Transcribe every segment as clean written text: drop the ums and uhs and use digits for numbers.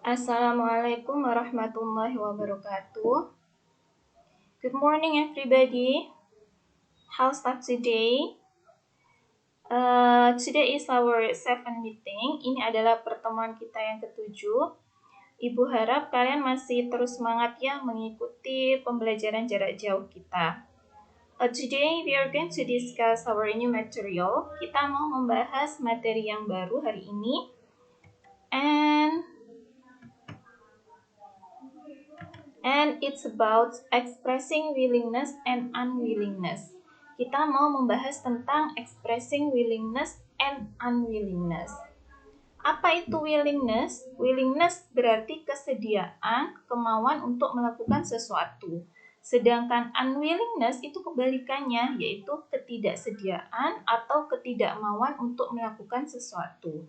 Assalamualaikum warahmatullahi wabarakatuh. Good morning everybody. How's that today? Today is our 7th meeting. Ini adalah pertemuan kita yang ke-7. Ibu harap kalian masih terus semangat ya mengikuti pembelajaran jarak jauh kita. Today we are going to discuss our new material. Kita mau membahas materi yang baru hari ini. And it's about expressing willingness and unwillingness. Kita mau membahas tentang expressing willingness and unwillingness. Apa itu willingness? Willingness berarti kesediaan, kemauan untuk melakukan sesuatu. Sedangkan unwillingness itu kebalikannya, yaitu ketidaksediaan atau ketidakmauan untuk melakukan sesuatu.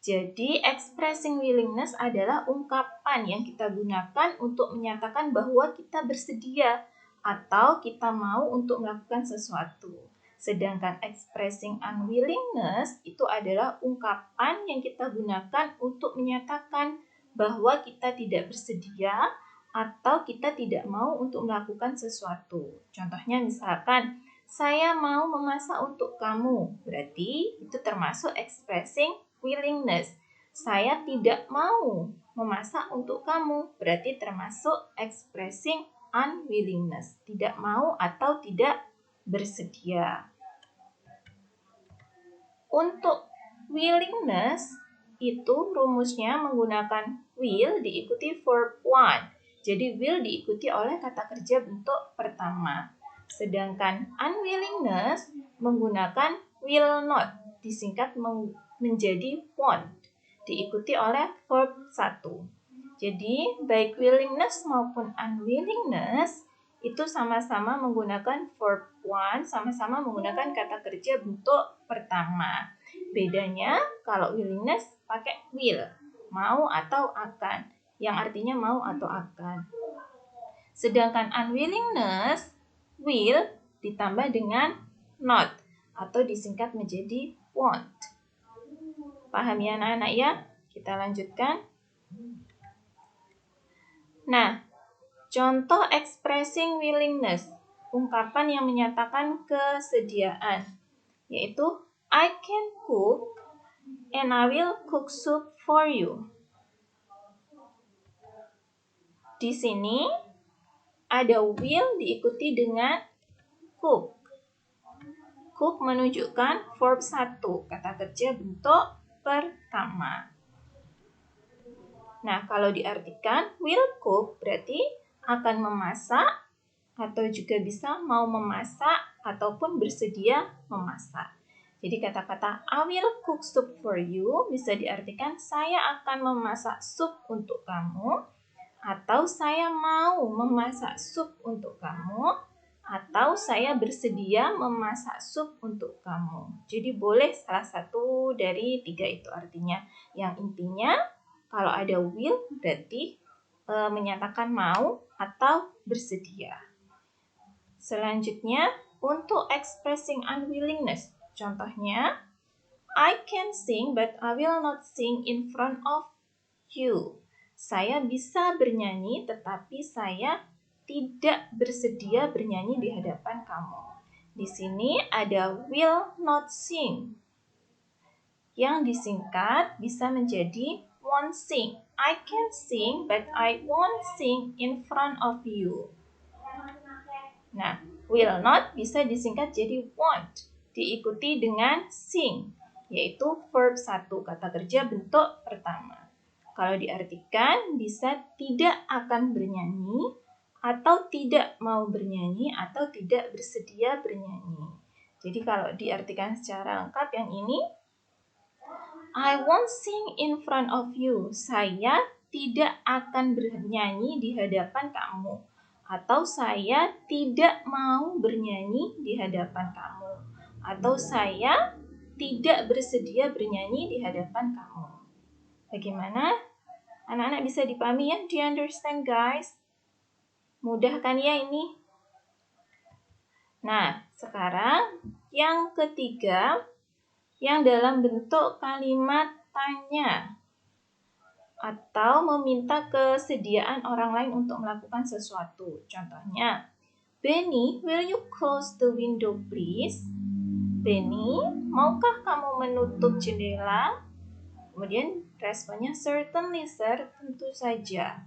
Jadi, expressing willingness adalah ungkapan yang kita gunakan untuk menyatakan bahwa kita bersedia atau kita mau untuk melakukan sesuatu. Sedangkan expressing unwillingness itu adalah ungkapan yang kita gunakan untuk menyatakan bahwa kita tidak bersedia atau kita tidak mau untuk melakukan sesuatu. Contohnya misalkan, saya mau memasak untuk kamu. Berarti itu termasuk expressing willingness. Saya tidak mau memasak untuk kamu. Berarti termasuk expressing unwillingness. Tidak mau atau tidak bersedia. Untuk willingness, itu rumusnya menggunakan will diikuti verb one. Jadi will diikuti oleh kata kerja bentuk pertama. Sedangkan unwillingness menggunakan will not, disingkat menjadi won't, diikuti oleh verb satu. Jadi baik willingness maupun unwillingness itu sama-sama menggunakan verb one, sama-sama menggunakan kata kerja bentuk pertama. Bedanya kalau willingness pakai will, mau atau akan, yang artinya mau atau akan. Sedangkan unwillingness, will ditambah dengan not atau disingkat menjadi won't. Paham ya anak-anak ya? Kita lanjutkan. Nah, contoh expressing willingness, ungkapan yang menyatakan kesediaan, yaitu I can cook and I will cook soup for you. Di sini ada will diikuti dengan cook. Cook menunjukkan verb 1, kata kerja bentuk pertama. Nah, kalau diartikan will cook berarti akan memasak atau juga bisa mau memasak ataupun bersedia memasak. Jadi kata-kata I will cook soup for you bisa diartikan saya akan memasak sup untuk kamu, atau saya mau memasak sup untuk kamu, atau saya bersedia memasak sup untuk kamu. Jadi boleh salah satu dari tiga itu artinya. Yang intinya kalau ada will berarti menyatakan mau atau bersedia. Selanjutnya untuk expressing unwillingness. Contohnya, I can sing but I will not sing in front of you. Saya bisa bernyanyi tetapi saya tidak bersedia bernyanyi di hadapan kamu. Di sini ada will not sing. Yang disingkat bisa menjadi won't sing. I can sing but I won't sing in front of you. Nah, will not bisa disingkat jadi won't, diikuti dengan sing, yaitu verb 1, kata kerja bentuk pertama. Kalau diartikan bisa tidak akan bernyanyi, atau tidak mau bernyanyi, atau tidak bersedia bernyanyi. Jadi kalau diartikan secara lengkap yang ini, I won't sing in front of you. Saya tidak akan bernyanyi di hadapan kamu. Atau saya tidak mau bernyanyi di hadapan kamu. Atau saya tidak bersedia bernyanyi di hadapan kamu. Bagaimana? Anak-anak bisa dipahami ya? Do you understand guys? Mudah kan ya ini? Nah, sekarang yang ketiga, yang dalam bentuk kalimat tanya. atau meminta kesediaan orang lain untuk melakukan sesuatu. Contohnya, Benny, will you close the window please? Benny, maukah kamu menutup jendela? Kemudian responnya certainly sir, tentu saja.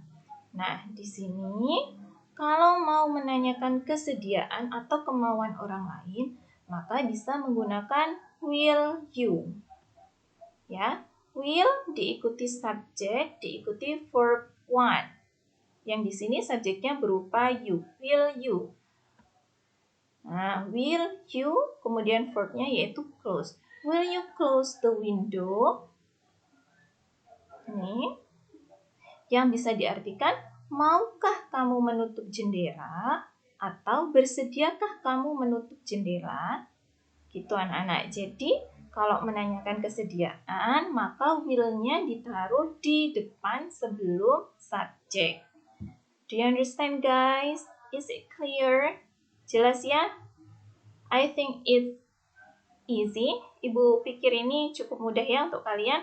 Nah, di sini kalau mau menanyakan kesediaan atau kemauan orang lain, maka bisa menggunakan will you. Ya, will diikuti subjek, diikuti verb want. Yang di sini subjeknya berupa you, will you. Nah, will you, kemudian verbnya yaitu close. Will you close the window? Ini yang bisa diartikan, maukah kamu menutup jendela? Atau bersediakah kamu menutup jendela? Gitu anak-anak. Jadi, kalau menanyakan kesediaan, maka will-nya ditaruh di depan sebelum subjek. Do you understand, guys? Is it clear? Jelas ya? I think it's easy. Ibu pikir ini cukup mudah ya untuk kalian.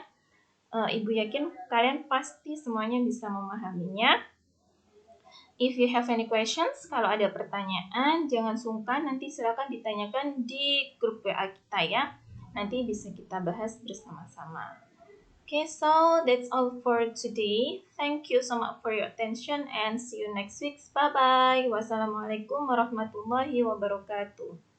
Ibu yakin kalian pasti semuanya bisa memahaminya. If you have any questions, kalau ada pertanyaan, jangan sungkan, nanti silakan ditanyakan di grup WA kita ya. Nanti bisa kita bahas bersama-sama. Okay, so that's all for today. Thank you so much for your attention and see you next week. Bye-bye. Wassalamualaikum warahmatullahi wabarakatuh.